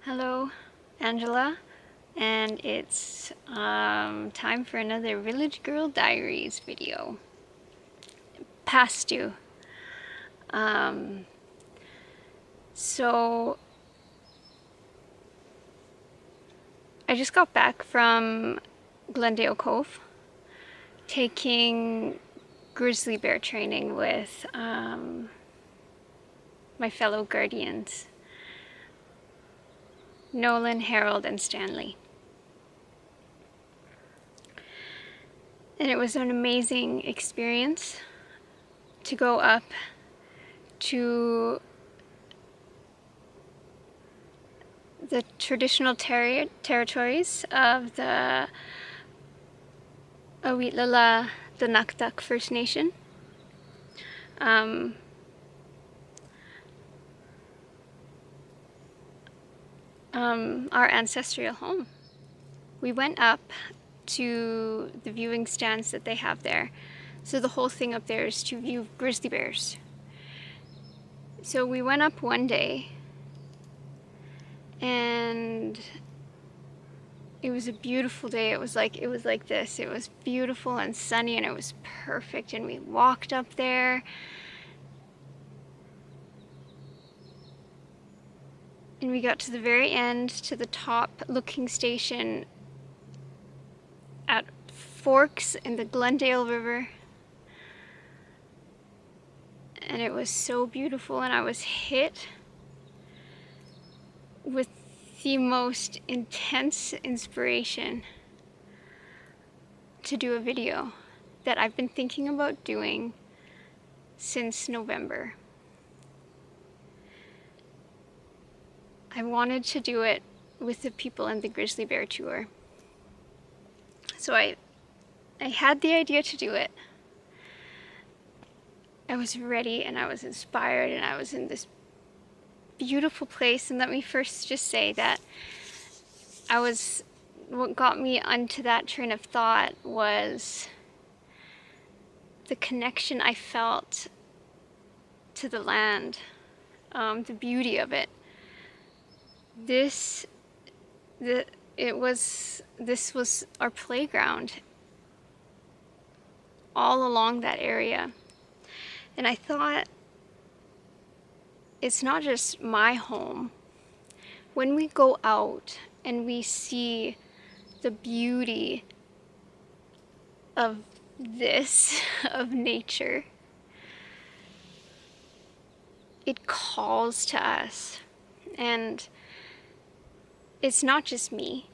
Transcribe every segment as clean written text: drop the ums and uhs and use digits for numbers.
Hello, Angela, and it's time for another Village Girl Diaries video. Past due. So I just got back from Glendale Cove, taking grizzly bear training with my fellow guardians, Nolan, Harold, and Stanley. And it was an amazing experience to go up to the traditional territories of the Awitlala Danakdak First Nation. Our ancestral home. We went up to the viewing stands that they have there. So the whole thing up there is to view grizzly bears. So we went up one day, and it was a beautiful day. It was like this. It was beautiful and sunny, and it was perfect. And we walked up there. And we got to the very end, to the top looking station at Forks in the Glendale River. And it was so beautiful, and I was hit with the most intense inspiration to do a video that I've been thinking about doing since November. I wanted to do it with the people in the Grizzly Bear Tour. So I had the idea to do it. I was ready, and I was inspired, and I was in this beautiful place. And let me first just say that what got me onto that train of thought was the connection I felt to the land, the beauty of it. This was our playground all along that area. And I thought, it's not just my home. When we go out and we see the beauty of this, of nature, it calls to us. And it's not just me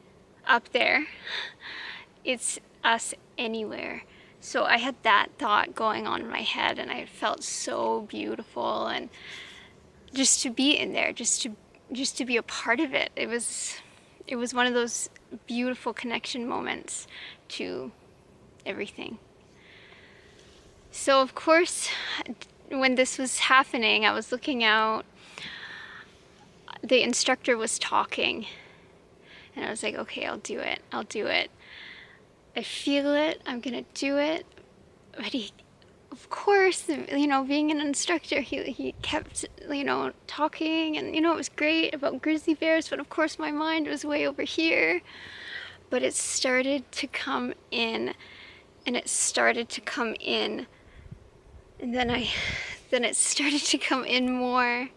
up there, it's us anywhere. So I had that thought going on in my head, and I felt so beautiful, and just to be in there, just to be a part of it. It was one of those beautiful connection moments to everything. So of course, when this was happening, I was looking out, the instructor was talking, and I was like, okay, I'll do it. I feel it, I'm gonna do it. But he, of course, being an instructor, he kept, talking, and, it was great about grizzly bears, but of course my mind was way over here. But it started to come in, and it started to come in, and then it started to come in more.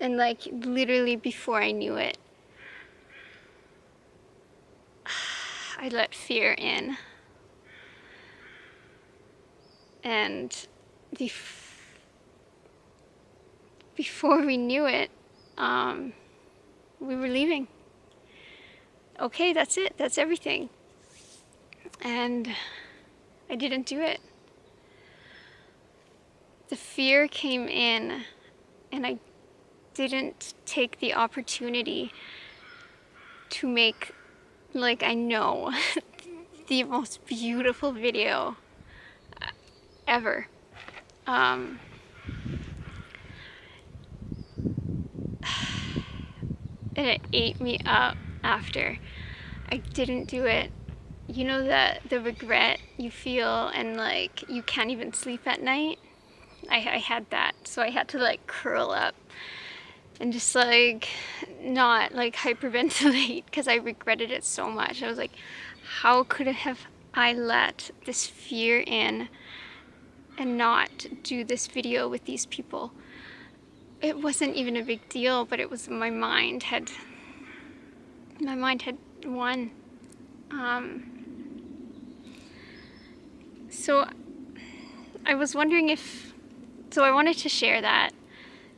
And literally before I knew it, I let fear in. And before we knew it, we were leaving. Okay, that's it. That's everything. And I didn't do it. The fear came in, and I didn't take the opportunity to make, I know, the most beautiful video ever. And it ate me up after. I didn't do it. You know the regret you feel, and you can't even sleep at night? I had that, so I had to curl up and just like not like hyperventilate because I regretted it so much. I was like, how could have I let this fear in and not do this video with these people? It wasn't even a big deal, but it was my mind had won. So I was wondering so I wanted to share that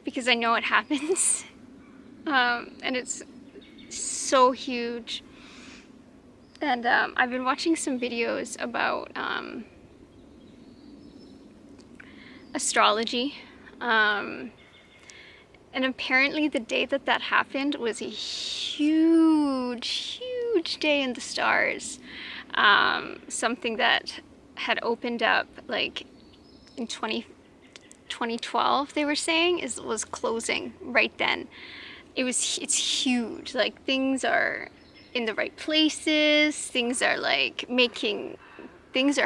because I know it happens. And it's so huge. And I've been watching some videos about astrology. And apparently the day that happened was a huge day in the stars. Something that had opened up like in 2012, they were saying, was closing right then. It's huge. Like, things are in the right places, things are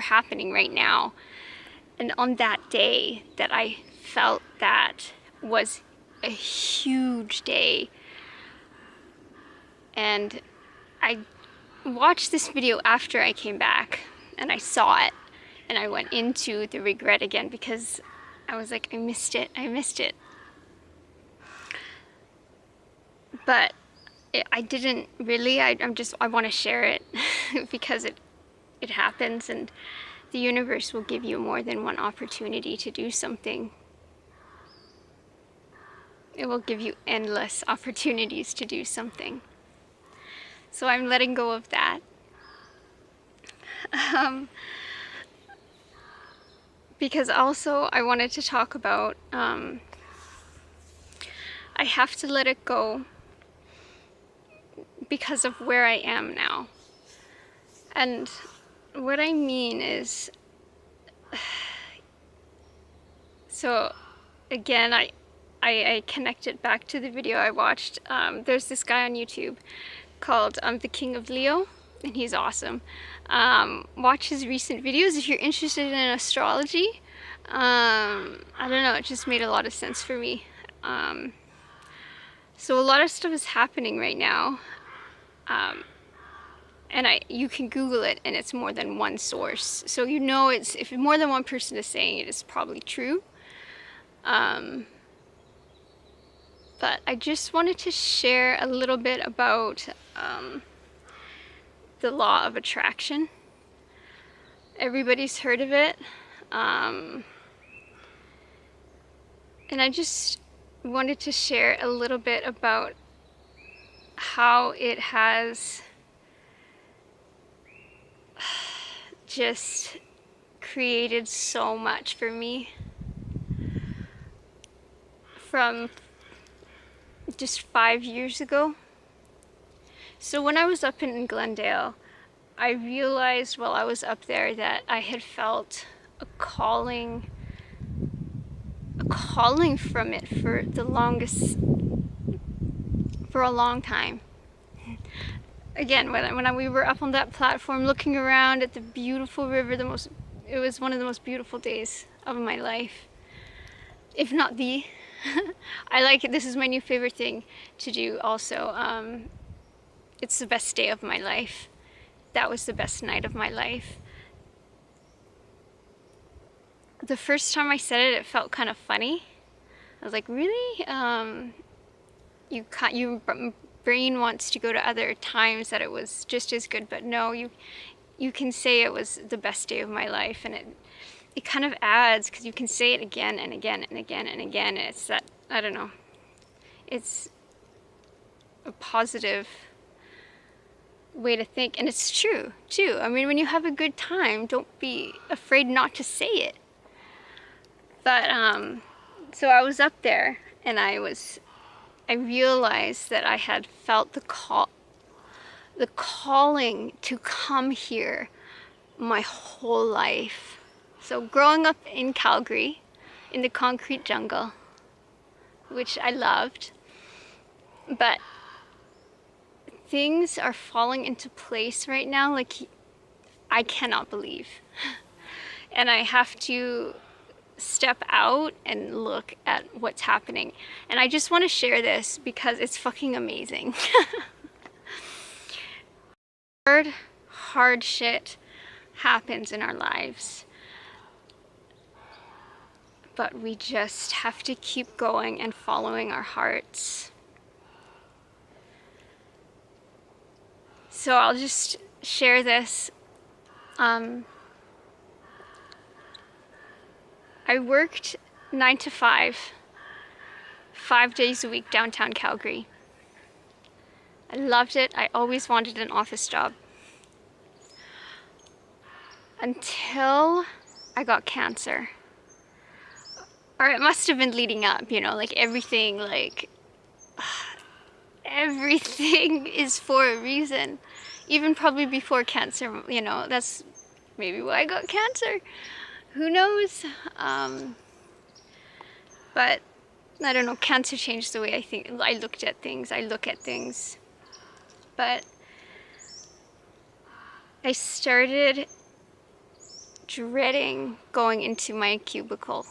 happening right now. And on that day that I felt that was a huge day. And I watched this video after I came back and I saw it, and I went into the regret again because I was like, I missed it. But I didn't really. I want to share it because it happens, and the universe will give you more than one opportunity to do something. It will give you endless opportunities to do something. So I'm letting go of that. Because also I wanted to talk about, I have to let it go because of where I am now. And what I mean is, so again, I connected back to the video I watched. There's this guy on YouTube called The King of Leo, and he's awesome. Watch his recent videos if you're interested in astrology. I don't know, it just made a lot of sense for me. So a lot of stuff is happening right now. And you can Google it, and it's more than one source. So you know, if more than one person is saying it, it's probably true. But I just wanted to share a little bit about the law of attraction. Everybody's heard of it. And I just wanted to share a little bit about how it has just created so much for me from just 5 years ago. So when I was up in Glendale, I realized while I was up there that I had felt a calling from it for a long time. Again, when we were up on that platform looking around at the beautiful river, it was one of the most beautiful days of my life, if not the. I like it. This is my new favorite thing to do also. It's the best day of my life. That was the best night of my life. The first time I said it, it felt kind of funny. I was like, really? Your brain wants to go to other times that it was just as good, but no, you can say it was the best day of my life, and it kind of adds, because you can say it again and again and again and again. And it's that, I don't know, it's a positive way to think, and it's true too. I mean, when you have a good time, don't be afraid not to say it. But so I was up there, and I realized that I had felt the calling to come here my whole life. So growing up in Calgary, in the concrete jungle, which I loved, but things are falling into place right now like I cannot believe. And I have to step out and look at what's happening. And I just want to share this because it's fucking amazing. Hard shit happens in our lives, but we just have to keep going and following our hearts. So I'll just share this. I worked 9 to 5, 5 days a week downtown Calgary. I loved it. I always wanted an office job. Until I got cancer. Or it must have been leading up, you know, like everything is for a reason. Even probably before cancer, you know, that's maybe why I got cancer. Who knows? But I don't know, cancer changed the way I look at things. But I started dreading going into my cubicle.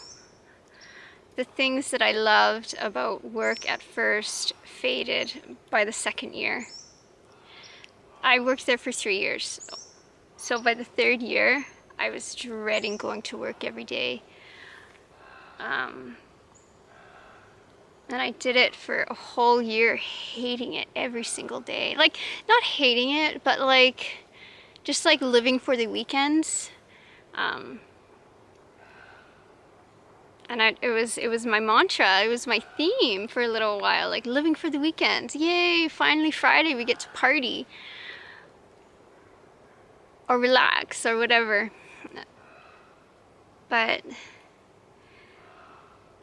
The things that I loved about work at first faded by the second year. I worked there for 3 years. So by the third year, I was dreading going to work every day. And I did it for a whole year, hating it every single day. Like, not hating it, but like, just like living for the weekends. And it was my mantra, it was my theme for a little while, like living for the weekends. Yay, finally Friday we get to party. Or relax, or whatever. But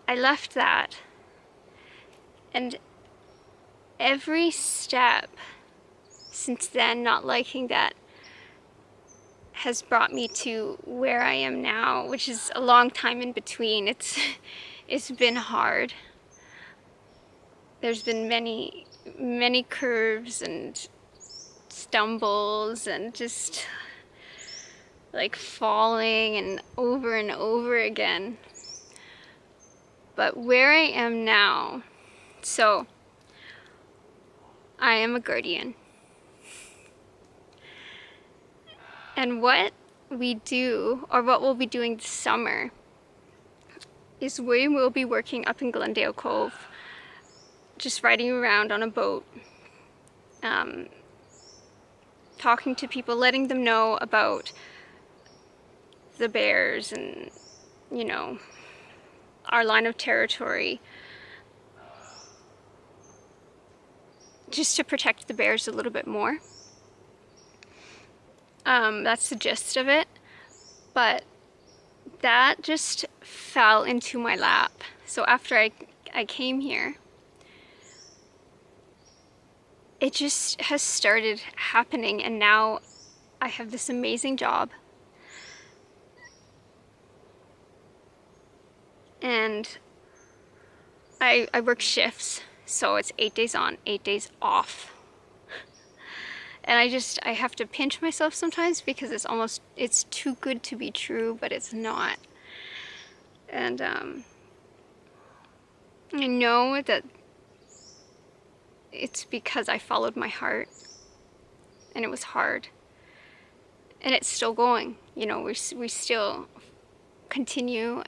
I left that. And every step since then, not liking that, has brought me to where I am now, which is a long time in between. It's been hard. There's been many curves and stumbles and just like falling and over again. But where I am now, so I am a guardian. And what we do, or what we'll be doing this summer, is we will be working up in Glendale Cove, just riding around on a boat, talking to people, letting them know about the bears and, you know, our line of territory, just to protect the bears a little bit more. That's the gist of it, but that just fell into my lap. So after I came here, it just has started happening, and now I have this amazing job. And I work shifts, so it's 8 days on, 8 days off. And I have to pinch myself sometimes because it's too good to be true, but it's not. And I know that it's because I followed my heart, and it was hard. And it's still going, you know, we still continue,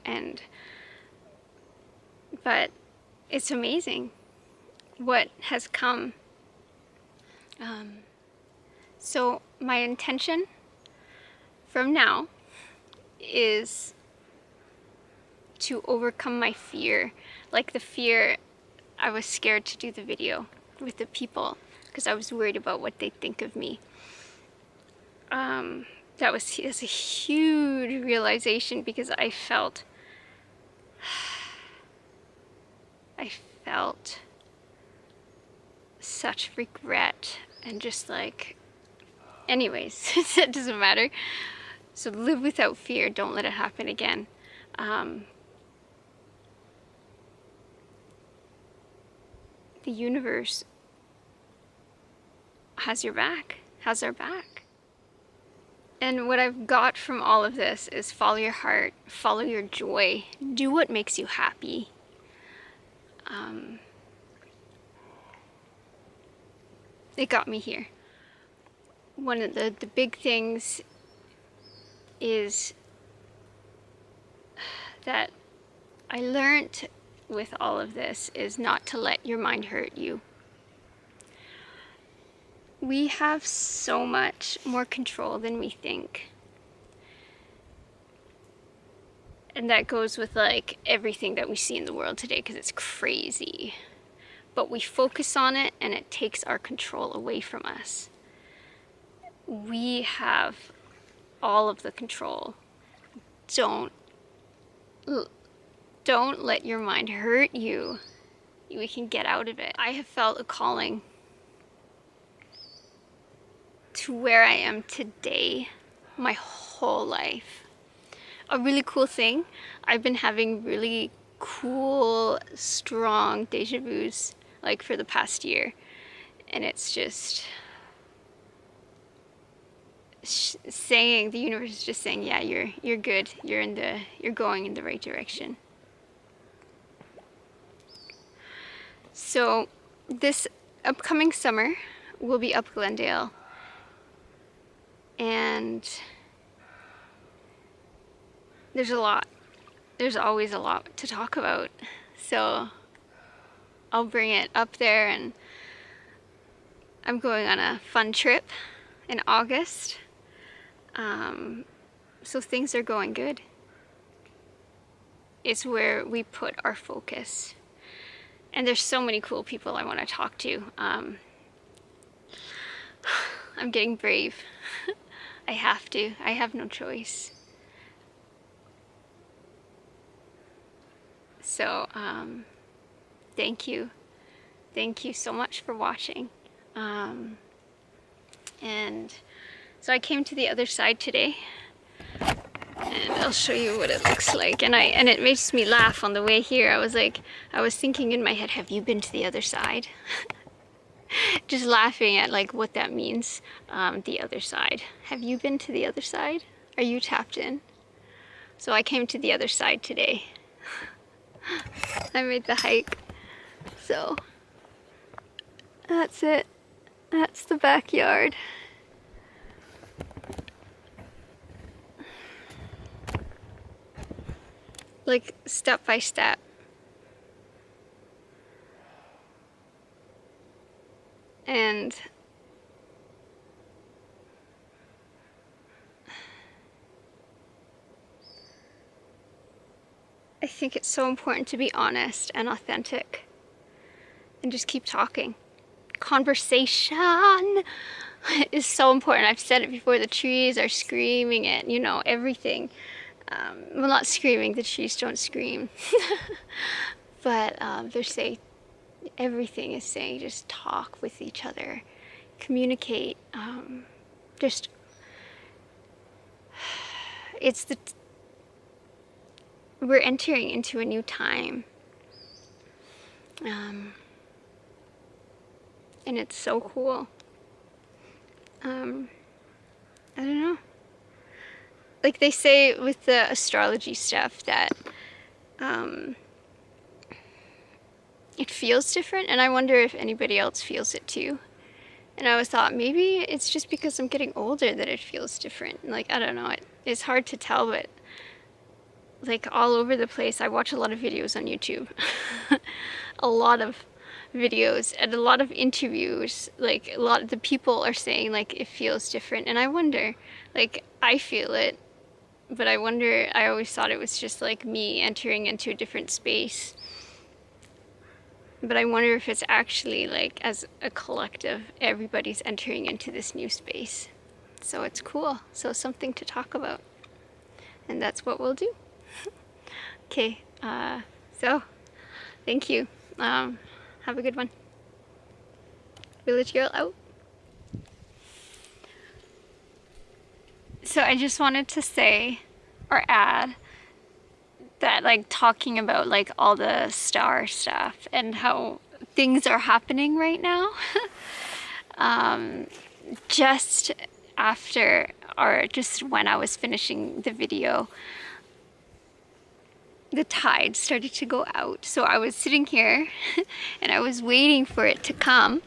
but it's amazing what has come. So my intention from now is to overcome my fear. Like the fear, I was scared to do the video with the people because I was worried about what they think of me. That's a huge realization, because I felt such regret and just like, anyways, it doesn't matter. So live without fear, don't let it happen again. The universe has your back, has our back. And what I've got from all of this is follow your heart, follow your joy, do what makes you happy. It got me here. One of the big things is that I learned with all of this is not to let your mind hurt you. We have so much more control than we think. And that goes with like everything that we see in the world today, because it's crazy. But we focus on it and it takes our control away from us. We have all of the control. Don't let your mind hurt you. We can get out of it. I have felt a calling to where I am today my whole life. A really cool thing, I've been having really cool, strong deja vus like for the past year, and it's just saying, the universe is just saying, yeah, you're good, you're going in the right direction. So this upcoming summer we'll be up Glendale, and there's always a lot to talk about, so I'll bring it up there. And I'm going on a fun trip in August, so things are going good. It's where we put our focus, and there's so many cool people I want to talk to. I'm getting brave. I have to. I have no choice. So thank you so much for watching. And so I came to the other side today, and I'll show you what it looks like. And it makes me laugh on the way here. I was thinking in my head, have you been to the other side? Just laughing at like what that means. The other side. Have you been to the other side? Are you tapped in? So I came to the other side today. I made the hike. So that's it. That's the backyard. Like step by step. And I think it's so important to be honest and authentic and just keep talking. Conversation is so important. I've said it before, the trees are screaming it, you know, everything. Well, not screaming, the trees don't scream. But they're saying, everything is saying, just talk with each other, communicate. We're entering into a new time. And it's so cool. I don't know. Like they say with the astrology stuff that it feels different, and I wonder if anybody else feels it too. And I always thought maybe it's just because I'm getting older that it feels different. Like, I don't know, it's hard to tell, but like all over the place. I watch a lot of videos on YouTube. A lot of videos and a lot of interviews. Like a lot of the people are saying like it feels different, and I wonder, like I feel it, but I wonder, I always thought it was just like me entering into a different space. But I wonder if it's actually like as a collective, everybody's entering into this new space. So it's cool. So something to talk about. And that's what we'll do. Okay, so thank you. Have a good one. Village Girl out. So I just wanted to say or add that, like, talking about like all the star stuff and how things are happening right now. Just after or just when I was finishing the video, the tide started to go out. So I was sitting here and I was waiting for it to come.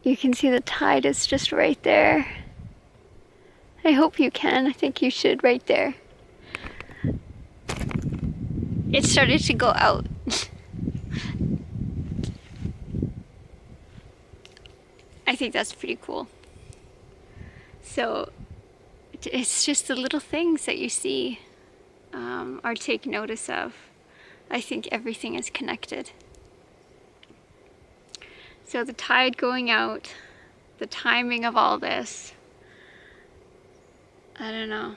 You can see the tide is just right there. I hope you can. I think you should right there. It started to go out. I think that's pretty cool. So it's just the little things that you see or take notice of. I think everything is connected. So the tide going out, the timing of all this, I don't know.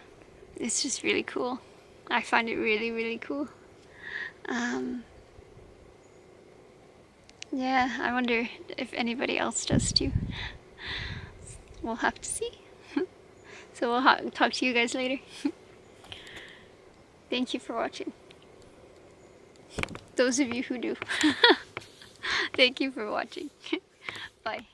It's just really cool. I find it really, really cool. Yeah, I wonder if anybody else does too. We'll have to see. So we'll talk to you guys later. Thank you for watching. Those of you who do. Thank you for watching. Bye.